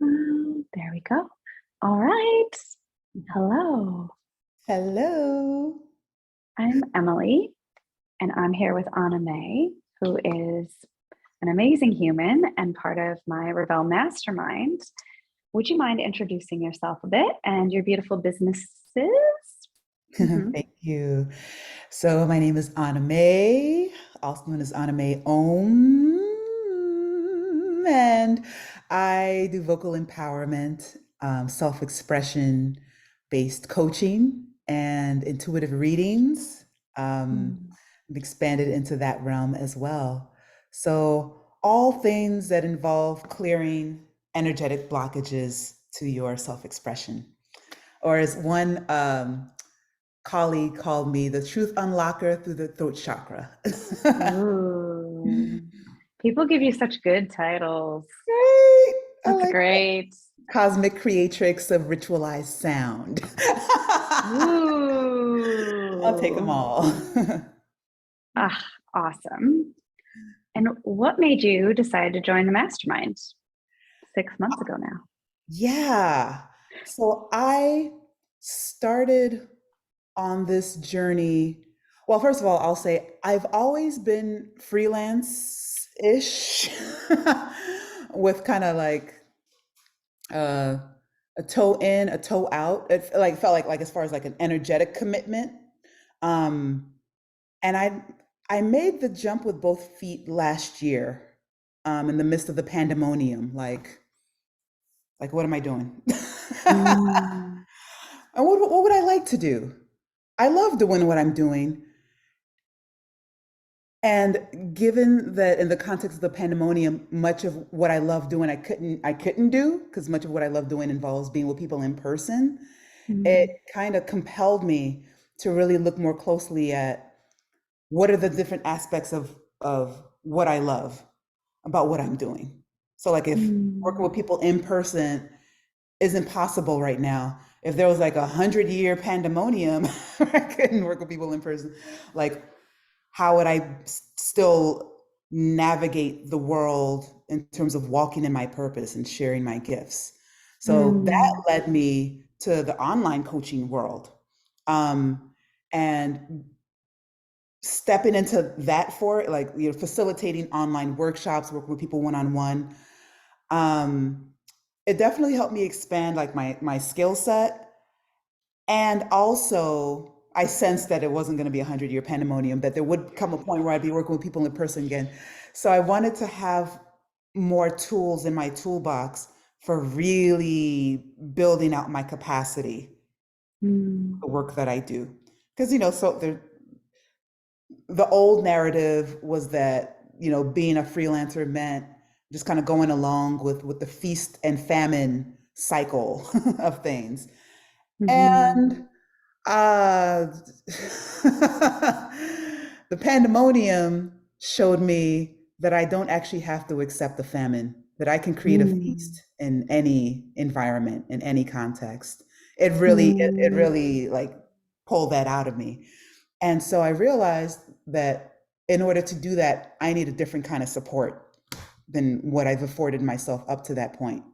There we go. All right. Hello. Hello. I'm Emily, and I'm here with Onome, who is an amazing human and part of my Rebelle Mastermind. Would you mind introducing yourself a bit and your beautiful businesses? Mhm. Thank you. So my name is Onome, also known as Onome Om, and I do vocal empowerment, self-expression based coaching, and intuitive readings. Mm. I've expanded into that realm as well. So all things that involve clearing energetic blockages to your self-expression. Or as one colleague called me, the truth unlocker through the throat chakra. Ooh. People give you such good titles. Right? I That's like that. great. Cosmic creatrix of ritualized sound. I'll take them Ooh. all. Ah, awesome. And what made you decide to join the mastermind 6 months ago now? Yeah. So I started on this journey. Well, first of all, I'll say I've always been freelance-ish with kind of like uh, a toe in, a toe out. It felt like as far as like an energetic commitment. Um, and I made the jump with both feet last year, in the midst of the pandemonium. Like what am I doing? Mm, And what would I like to do? I love doing what I'm doing. And given that in the context of the pandemonium, much of what I love doing I couldn't do because much of what I love doing involves being with people in person. It mm, kind of compelled me to really look more closely at what are the different aspects of what I love about what I'm doing. So like if working mm, with people in person isn't possible right now, if there was like 100-year pandemonium, I couldn't work with people in person. Like how would I still navigate the world in terms of walking in my purpose and sharing my gifts? So that mm, led me to the online coaching world. And stepping into that for it, like facilitating online workshops, working with people one-on-one, um, it definitely helped me expand like my skill set. And also, I sensed that it wasn't going to be 100-year pandemonium, that there would come a point where I'd be working with people in person again. So I wanted to have more tools in my toolbox for really building out my capacity, mm. the work that I do. Because, so the old narrative was that, being a freelancer meant just kind of going along with the feast and famine cycle of things. Mhm. And Uh, the pandemonium showed me that I don't actually have to accept the famine, that I can create a Mm, feast in any environment, in any context. It mm, really like pulled that out of me. And so I realized that in order to do that, I need a different kind of support than what I've afforded myself up to that point.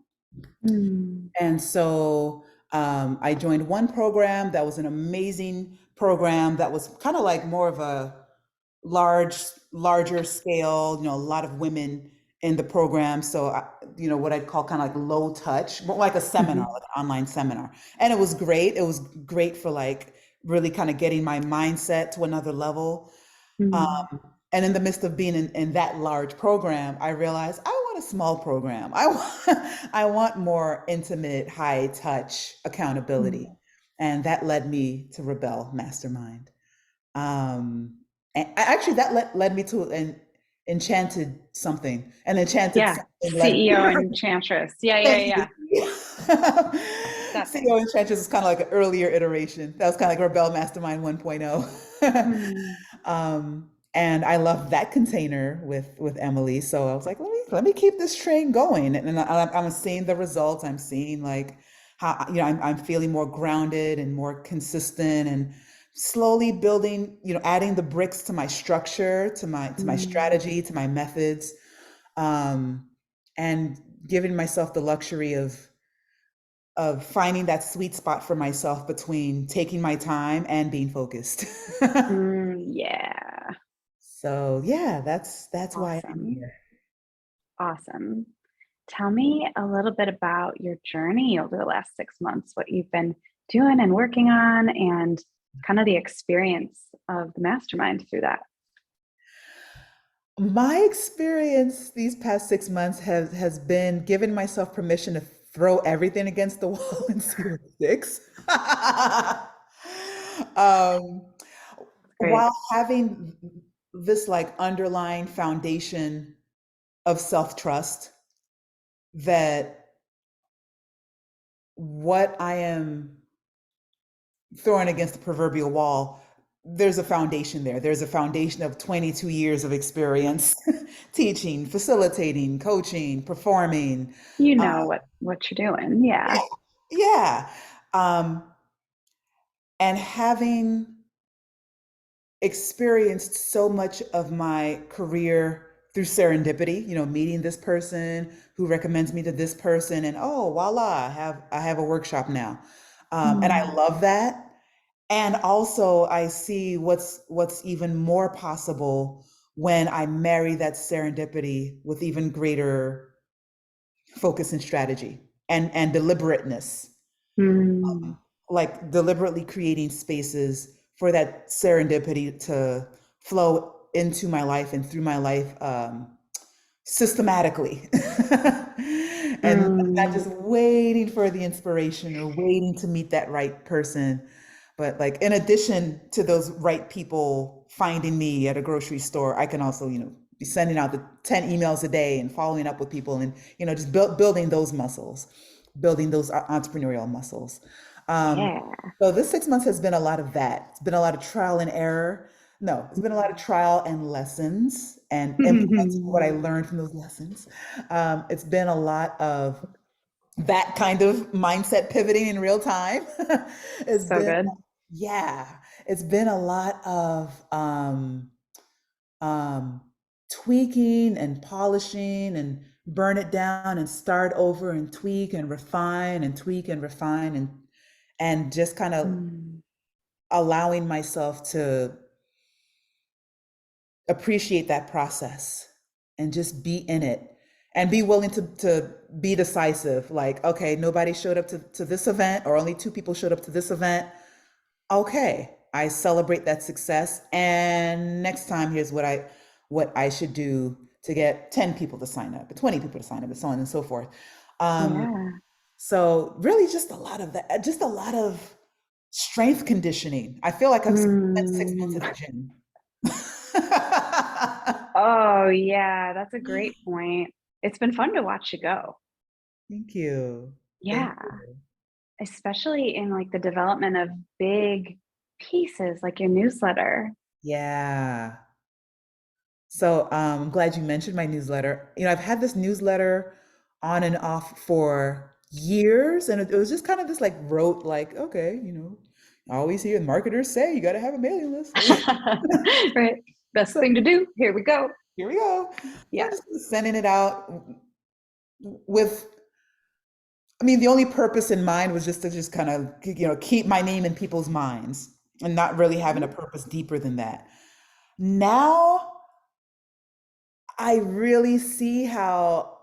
mm, And so I joined one program that was an amazing program that was kind of like more of a larger scale, a lot of women in the program. So, what I'd call kind of like low touch, more like a seminar, mhm, like an online seminar. And it was great. It was great for like really kind of getting my mindset to another level. mm, Um, and in the midst of being in that large program, I realized I want a small program. I want, I want more intimate, high touch accountability. mm. And that led me to Rebelle Mastermind. Um, and actually, that led me to an enchanted something. And enchanted Yeah, something led me. CEO and Enchantress. Yeah, yeah, Thank yeah. you. That CEO thing. Enchantress is kind of like an earlier iteration. That was kind of like Rebelle Mastermind 1.0. Mm, And I love that container with Emily. So I was like, let me keep this train going. And I'm seeing the results. I'm seeing like how I'm feeling more grounded and more consistent and slowly building, adding the bricks to my structure, to my mm, strategy, to my methods. Um, and giving myself the luxury of finding that sweet spot for myself between taking my time and being focused. Yeah. So yeah, that's why I'm Awesome. here. Awesome. Tell me a little bit about your journey over the last 6 months, what you've been doing and working on, and kind of the experience of the mastermind through that. My experience these past 6 months has been giving myself permission to throw everything against the wall and see what sticks. um, Great. while having this like underlying foundation of self-trust that what I am throwing against the proverbial wall, there's a foundation there. There's a foundation of 22 years of experience teaching, facilitating, coaching, performing. You Uh, know what you're doing. yeah, Yeah. yeah. Um, and having experienced so much of my career through serendipity, meeting this person who recommends me to this person, and oh, voila, I have a workshop now, and I Mm, love that. And also, I see what's even more possible when I marry that serendipity with even greater focus and strategy and deliberateness, mm, like deliberately creating spaces for that serendipity to flow into my life and through my life systematically. And not mm. just waiting for the inspiration or waiting to meet that right person, but like in addition to those right people finding me at a grocery store, I can also, be sending out the 10 emails a day and following up with people and, just building those muscles, building those entrepreneurial muscles. Um, Yeah. so this 6 months has been a lot of that. It's been a lot of trial and error. No, it's been a lot of trial and lessons and implementing what I learned from those lessons. It's been a lot of that kind of mindset pivoting in real time. It's So been, good. yeah, it's been a lot of um, tweaking and polishing and burn it down and start over and tweak and refine and tweak and refine and just kind of Mm, allowing myself to appreciate that process and just be in it and be willing to be decisive. Like, okay, nobody showed up to this event, or only two people showed up to this event. Okay, I celebrate that success. And next time, here's what I should do to get 10 people to sign up, 20 people to sign up, and so on and so forth. Um, yeah. so really just a lot of that, just a lot of strength conditioning. I feel like I've spent 6 months Mm. at the gym. Oh, yeah. That's a great point. It's been fun to watch you go. Thank you. Thank Yeah. you. Especially in like the development of big pieces like your newsletter. Yeah. So I'm glad you mentioned my newsletter. I've had this newsletter on and off for years, and it was just kind of this like rote, like, okay, I always hear marketers say you got to have a mailing list. Right. Best So thing to do. Here we go. here we go. So I'm Yeah. just sending it out with, I mean, the only purpose in mind was just to just kind of, keep my name in people's minds and not really having a purpose deeper than that. Now I really see how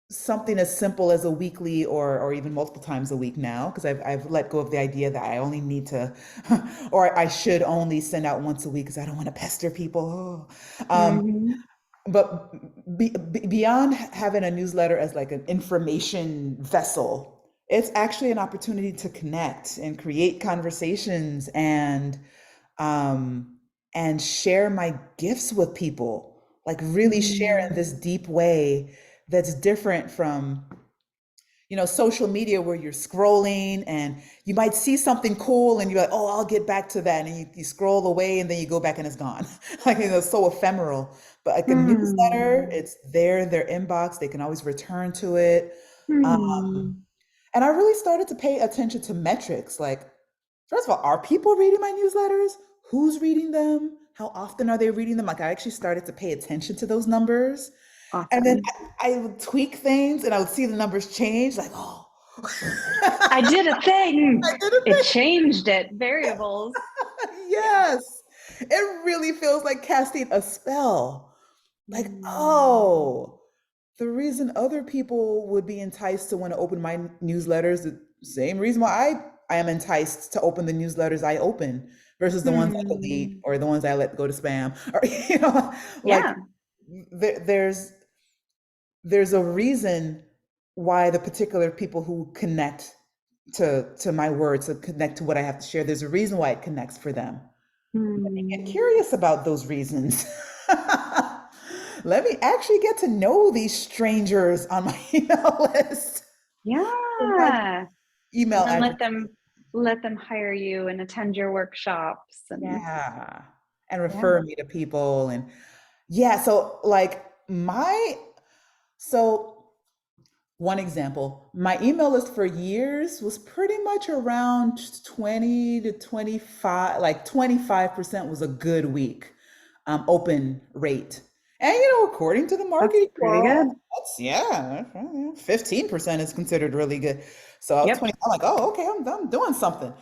something as simple as a weekly or even multiple times a week now, because I've let go of the idea that I only need to or I should only send out once a week because I don't want to pester people. Oh. Hmm. But beyond having a newsletter as like an information vessel, it's actually an opportunity to connect and create conversations um, and share my gifts with people, like really share in Mm. this deep way that's different from, social media where you're scrolling and you might see something cool and you're like, oh, I'll get back to that. And you scroll away and then you go back and it's gone. Like, it's so ephemeral. But like a newsletter, Hmm. it's there in their inbox. They can always return to it. Um, Hmm. and I really started to pay attention to metrics. Like, first of all, are people reading my newsletters? Who's reading them? How often are they reading them? Like, I actually started to pay attention to those numbers. And then Awesome. I would tweak things and I would see the numbers change, like, oh, I did a thing. I did a It thing. changed it. Variables. Yeah. Yes. It really feels like casting a spell. Like, Mm. oh, the reason other people would be enticed to want to open my newsletters, the same reason why I am enticed to open the newsletters I open versus the ones I delete Hmm. or the ones I let go to spam. Or, you know, like Yeah. there's a reason why the particular people who connect to my words, to connect to what I have to share, there's a reason why it connects for them. Let me get Hmm. curious about those reasons. Let me actually get to know these strangers on my email list. My Yeah. email And then address. let them hire you and attend your workshops and Yeah. And yeah. refer me to people. And yeah, so like so one example, my email list for years was pretty much around 20 to 25, like 25% was a good week open rate. And according to the That's marketing pretty world, good. that's yeah, 15% is considered really good. So I was Yep. 20, I'm like, oh, okay, I'm doing something.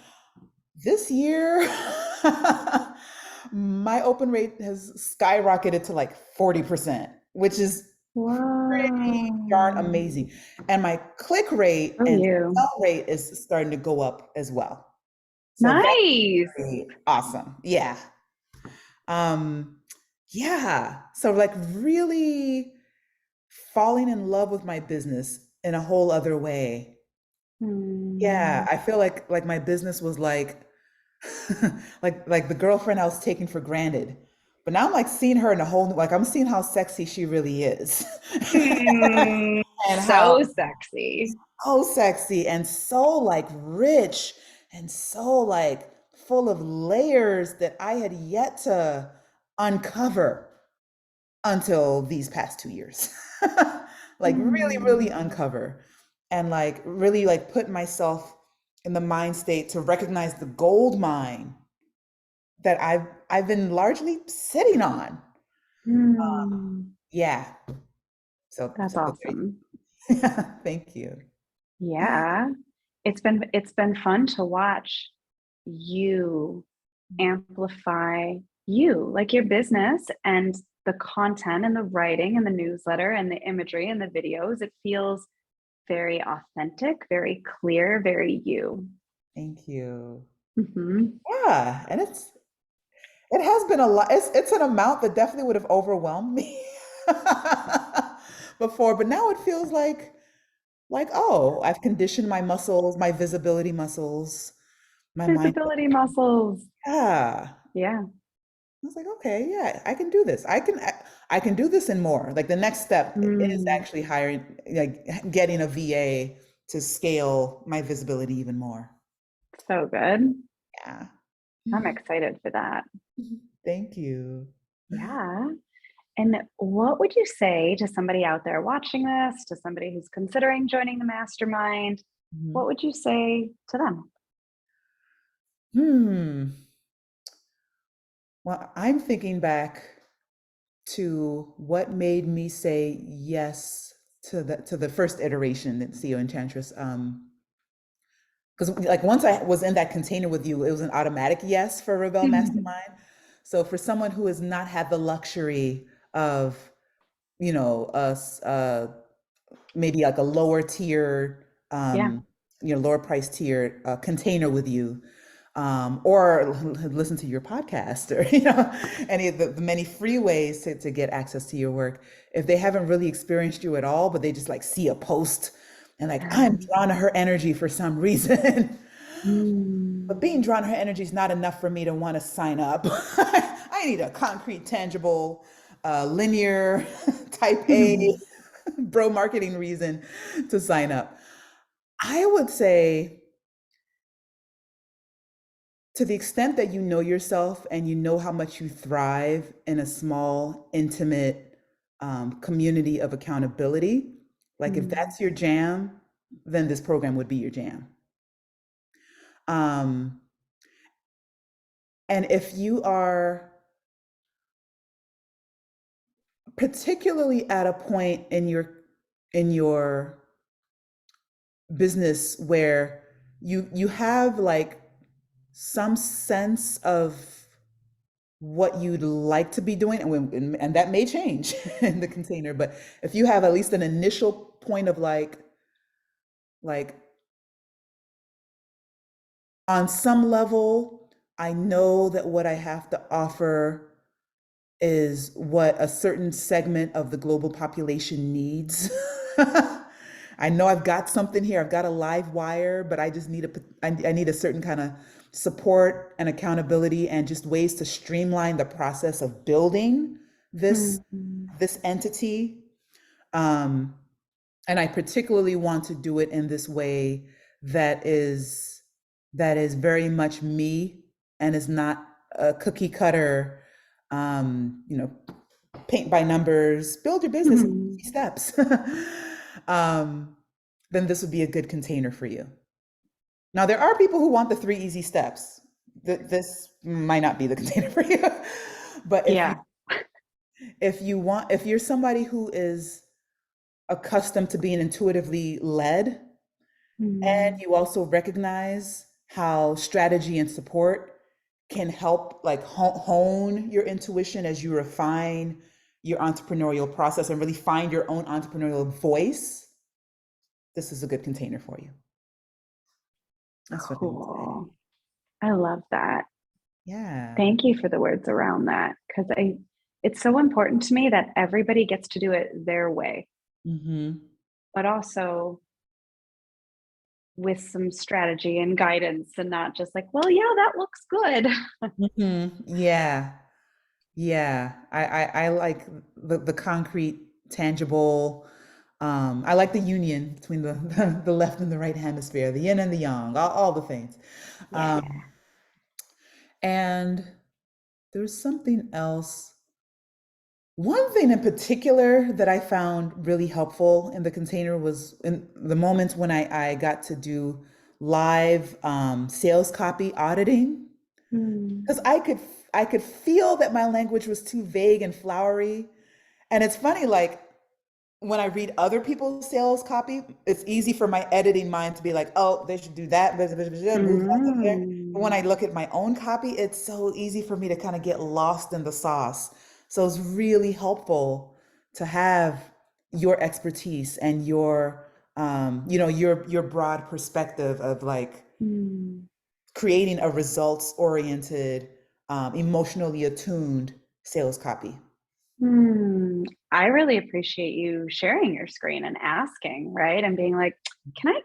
This year, my open rate has skyrocketed to like 40%, which is pretty darn Wow. amazing. And my click rate Oh, and you. sell rate is starting to go up as well. So that's Nice. pretty awesome. Yeah. Um, yeah. So like really falling in love with my business in a whole other way. Yeah, Hmm. I feel like my business was like like the girlfriend I was taking for granted. But now I'm like seeing her in a whole like I'm seeing how sexy she really is. Hmm. And So how sexy. so sexy and so like rich and so like full of layers that I had yet to uncover until these past 2 years. Like really Hmm. uncover and like really like put myself in the mind state to recognize the gold mine that I've been largely sitting on. Hmm. Yeah. So That's so awesome. thank you. Yeah. It's been fun to watch you amplify you, like your business and the content and the writing and the newsletter and the imagery and the videos. It feels very authentic, very clear, very you. Thank you. Hmm. Yeah, and it has been a lot. It's an amount that definitely would have overwhelmed me before, but now it feels like oh, I've conditioned my muscles, my visibility muscles, my mind. Visibility muscles. Yeah. Yeah. I was like, okay, yeah, I can do this. I can do this and more. Like the next step is Mm, actually hiring, like getting a VA to scale my visibility even more. so good. Yeah. I'm excited for that. Thank you. Yeah. And what would you say to somebody out there watching this, to somebody who's considering joining the mastermind? What Mhm. would you say to them? Hmm. Well, I'm thinking back to what made me say yes to the first iteration at CEO Enchantress. Because like once I was in that container with you, it was an automatic yes for Rebelle Mastermind. So for someone who has not had the luxury of, us maybe like a lower tier, Yeah. lower price tier container with you, or listen to your podcast or any of the many free ways to get access to your work. If they haven't really experienced you at all, but they just like see a post and like I'm drawn to her energy for some reason. But Mm. being drawn to her energy is not enough for me to want to sign up. I need a concrete, tangible, linear, type A, bro marketing reason to sign up. I would say, to the extent that you know yourself and you know how much you thrive in a small, intimate community of accountability, like if Mm. that's your jam, then this program would be your jam. Um, and if you are particularly at a point in your business where you have like some sense of what you'd like to be doing, and that may change in the container, but if you have at least an initial point of like on some level, I know that what I have to offer is what a certain segment of the global population needs. I know I've got something here. I've got a live wire, but I just need I need a certain kind of support and accountability and just ways to streamline the process of building this Mhm. this entity. Um, and I particularly want to do it in this way that is that is very much me and is not a cookie cutter, you know, paint by numbers, build your business in Mhm. 50 steps. um, then this would be a good container for you. Now, there are people who want the 3 easy steps. This might not be the container for you. But Yeah. if you're somebody who is accustomed to being intuitively led, and Mm. you also recognize how strategy and support can help like hone your intuition as you refine your entrepreneurial process and really find your own entrepreneurial voice, this is a good container for you. That's what I would say. Cool. I love that. Yeah. Thank you for the words around that, because it's so important to me that everybody gets to do it their way, Mm-hmm. but also with some strategy and guidance and not just like, well, yeah, that looks good. Mm-hmm. Yeah. Yeah. I like the concrete, tangible. I like the union between the left and the right hemisphere, the yin and the yang, all the things. Yeah. Um, and there's something else. One thing in particular that I found really helpful in the container was in the moments when I got to do live sales copy auditing, Mm. because I could feel that my language was too vague and flowery. And it's funny, like when I read other people's sales copy, it's easy for my editing mind to be like, oh, they should do that, blah, blah, blah, blah, move that to there. But when Mm. I look at my own copy, it's so easy for me to kind of get lost in the sauce. So it's really helpful to have your expertise and your, your broad perspective of like Mm. creating a results oriented, emotionally attuned sales copy. Mm. I really appreciate you sharing your screen and asking, right? And being like, can I,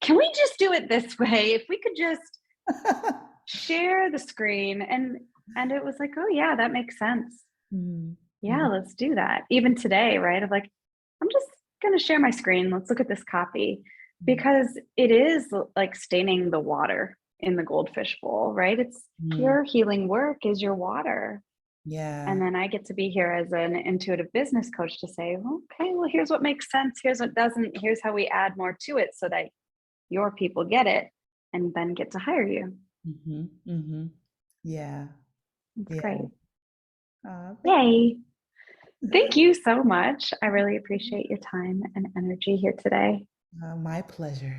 can we just do it this way? If we could just share the screen, and it was like, oh yeah, that makes sense. Mhm, Yeah, mhm, let's do that. Even today, right? Of like, I'm just going to share my screen. Let's look at this copy, mhm, because it is like staining the water in the goldfish bowl, right? It's mhm. your healing work is your water. And Yeah. then I get to be here as an intuitive business coach to say, okay, well, here's what makes sense. Here's what doesn't. Here's how we add more to it so that your people get it and then get to hire you. Mhm, mhm. Yeah, It's yeah. great. Thank Yay. Thank you so much. I really appreciate your time and energy here today. My pleasure.